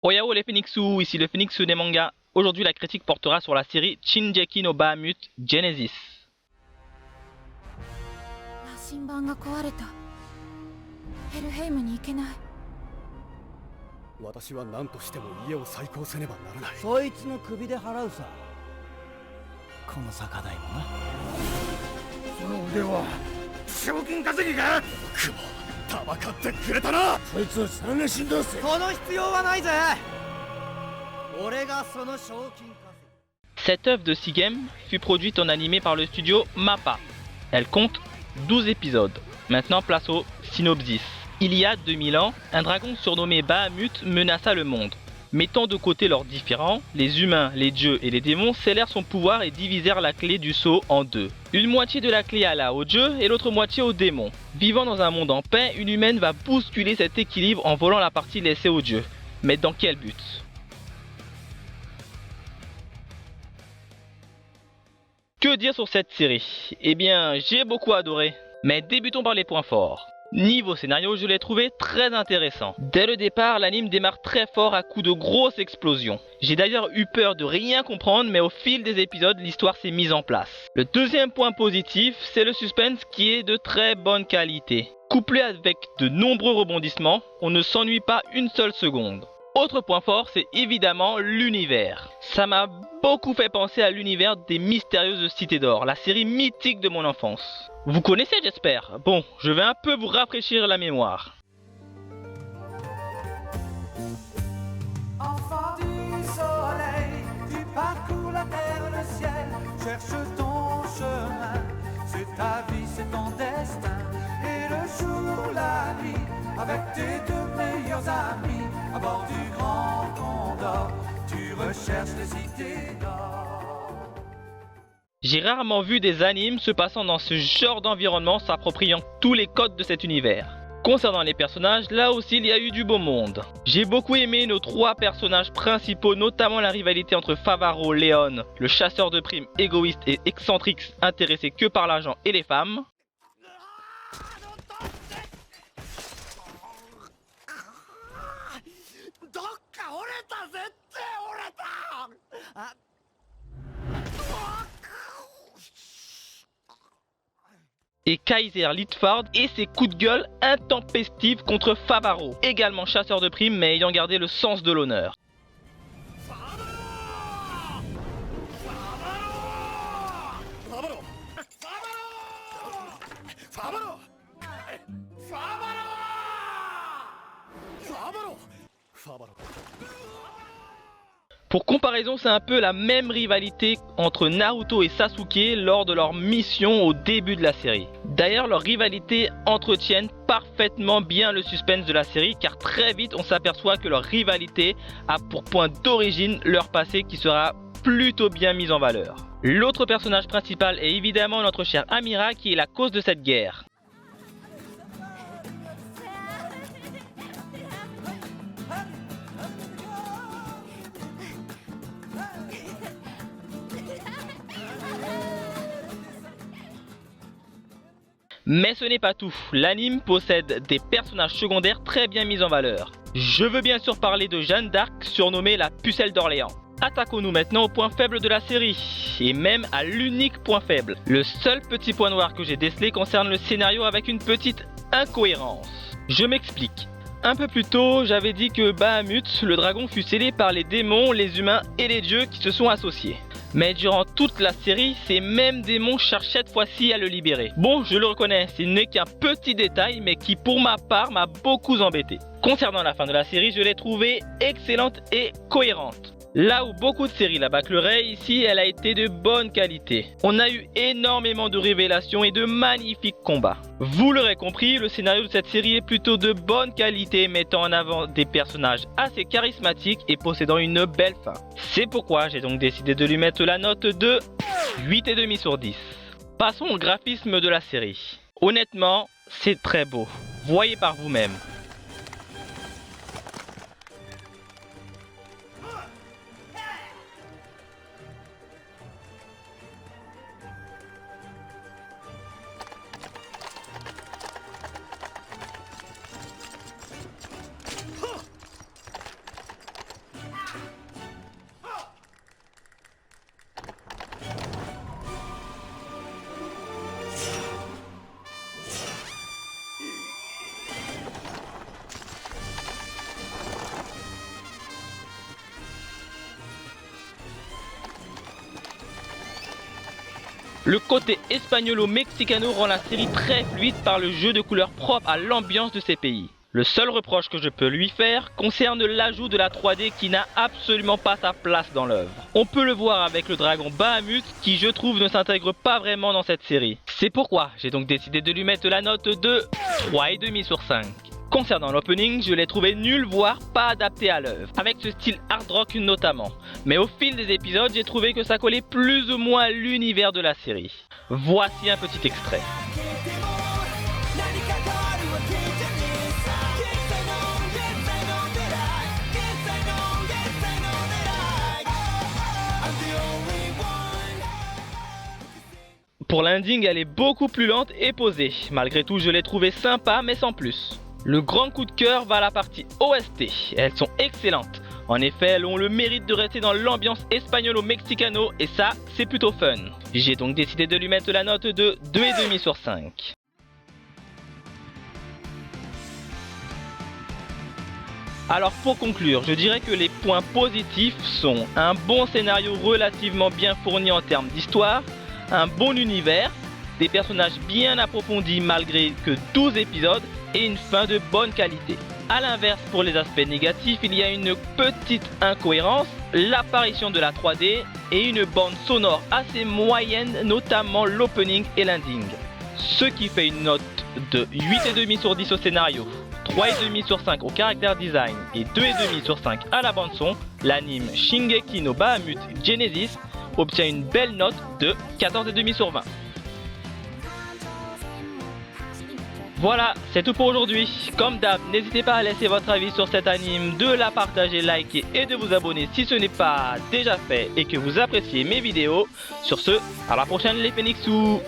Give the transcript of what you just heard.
Oyao les Phoenixu, ici le Phoenix des mangas. Aujourd'hui la critique portera sur la série Shingeki no Bahamut Genesis. 羅針盤が壊れた。ヘルヘイムに行けない。私は何としても家を再興せねばならない。そいつの首で払うさ。この酒代もな。その腕は賞金稼ぎか。クモ、たばかってくれたな。そいつをさらにしんどうせ。その必要はないぜ。俺がその賞金稼ぎ。 Cette œuvre de Sigem fut produite en animé par le studio MAPPA. Elle compte 12 épisodes. Maintenant place au synopsis. Il y a 2000 ans, un dragon surnommé Bahamut menaça le monde. Mettant de côté leurs différends, les humains, les dieux et les démons scellèrent son pouvoir et divisèrent la clé du sceau en deux. Une moitié de la clé alla aux dieux et l'autre moitié aux démons. Vivant dans un monde en paix, une humaine va bousculer cet équilibre en volant la partie laissée aux dieux. Mais dans quel but ? Que dire sur cette série? Eh bien, j'ai beaucoup adoré. Mais débutons par les points forts. Niveau scénario, je l'ai trouvé très intéressant. Dès le départ, l'anime démarre très fort à coups de grosses explosions. J'ai d'ailleurs eu peur de rien comprendre, mais au fil des épisodes, l'histoire s'est mise en place. Le deuxième point positif, c'est le suspense qui est de très bonne qualité. Couplé avec de nombreux rebondissements, on ne s'ennuie pas une seule seconde. Autre point fort, c'est évidemment l'univers. Ça m'a beaucoup fait penser à l'univers des Mystérieuses Cités d'Or, la série mythique de mon enfance. Vous connaissez, j'espère? Bon, je vais un peu vous rafraîchir la mémoire. Enfant du soleil, tu parcours la terre, le ciel, cherche ton chemin. C'est ta vie, c'est ton destin. Et le jour, la nuit, avec tes deux meilleurs amis, à bord du grand Condor, tu recherches les cités d'or. J'ai rarement vu des animes se passant dans ce genre d'environnement s'appropriant tous les codes de cet univers. Concernant les personnages, là aussi il y a eu du beau monde. J'ai beaucoup aimé nos trois personnages principaux, notamment la rivalité entre Favaro, Léon, le chasseur de primes égoïste et excentrique intéressé que par l'argent et les femmes. Et Kaiser Litford et ses coups de gueule intempestifs contre Favaro, également chasseur de primes mais ayant gardé le sens de l'honneur. Pour comparaison, c'est un peu la même rivalité entre Naruto et Sasuke lors de leur mission au début de la série. D'ailleurs, leur rivalité entretiennent parfaitement bien le suspense de la série car très vite on s'aperçoit que leur rivalité a pour point d'origine leur passé qui sera plutôt bien mis en valeur. L'autre personnage principal est évidemment notre chère Amira qui est la cause de cette guerre. Mais ce n'est pas tout, l'anime possède des personnages secondaires très bien mis en valeur. Je veux bien sûr parler de Jeanne d'Arc, surnommée la Pucelle d'Orléans. Attaquons-nous maintenant au point faible de la série, et même à l'unique point faible. Le seul petit point noir que j'ai décelé concerne le scénario avec une petite incohérence. Je m'explique. Un peu plus tôt, j'avais dit que Bahamut, le dragon, fut scellé par les démons, les humains et les dieux qui se sont associés. Mais durant toute la série, ces mêmes démons cherchent cette fois-ci à le libérer. Bon, je le reconnais, ce n'est qu'un petit détail, mais qui pour ma part m'a beaucoup embêté. Concernant la fin de la série, je l'ai trouvée excellente et cohérente. Là où beaucoup de séries la bâcleraient, ici elle a été de bonne qualité. On a eu énormément de révélations et de magnifiques combats. Vous l'aurez compris, le scénario de cette série est plutôt de bonne qualité, mettant en avant des personnages assez charismatiques et possédant une belle fin. C'est pourquoi j'ai donc décidé de lui mettre la note de 8,5 sur 10. Passons au graphisme de la série. Honnêtement, c'est très beau. Voyez par vous-même. Le côté espagnolo-mexicano rend la série très fluide par le jeu de couleurs propre à l'ambiance de ces pays. Le seul reproche que je peux lui faire concerne l'ajout de la 3D qui n'a absolument pas sa place dans l'œuvre. On peut le voir avec le dragon Bahamut qui je trouve ne s'intègre pas vraiment dans cette série. C'est pourquoi j'ai donc décidé de lui mettre la note de 3,5 sur 5. Concernant l'opening, je l'ai trouvé nul voire pas adapté à l'œuvre, avec ce style hard rock notamment. Mais au fil des épisodes, j'ai trouvé que ça collait plus ou moins à l'univers de la série. Voici un petit extrait. Pour l'ending, elle est beaucoup plus lente et posée. Malgré tout, je l'ai trouvé sympa mais sans plus. Le grand coup de cœur va à la partie OST. Elles sont excellentes. En effet, elles ont le mérite de rester dans l'ambiance espagnolo-mexicano et ça, c'est plutôt fun. J'ai donc décidé de lui mettre la note de 2,5 sur 5. Alors pour conclure, je dirais que les points positifs sont un bon scénario relativement bien fourni en termes d'histoire, un bon univers, des personnages bien approfondis malgré que 12 épisodes et une fin de bonne qualité. A l'inverse, pour les aspects négatifs, il y a une petite incohérence, l'apparition de la 3D et une bande sonore assez moyenne, notamment l'opening et l'ending. Ce qui fait une note de 8,5 sur 10 au scénario, 3,5 sur 5 au caractère design et 2,5 sur 5 à la bande son. L'anime Shingeki no Bahamut Genesis obtient une belle note de 14,5 sur 20. Voilà, c'est tout pour aujourd'hui. Comme d'hab, n'hésitez pas à laisser votre avis sur cet anime, de la partager, liker et de vous abonner si ce n'est pas déjà fait et que vous appréciez mes vidéos. Sur ce, à la prochaine les Phoenixous.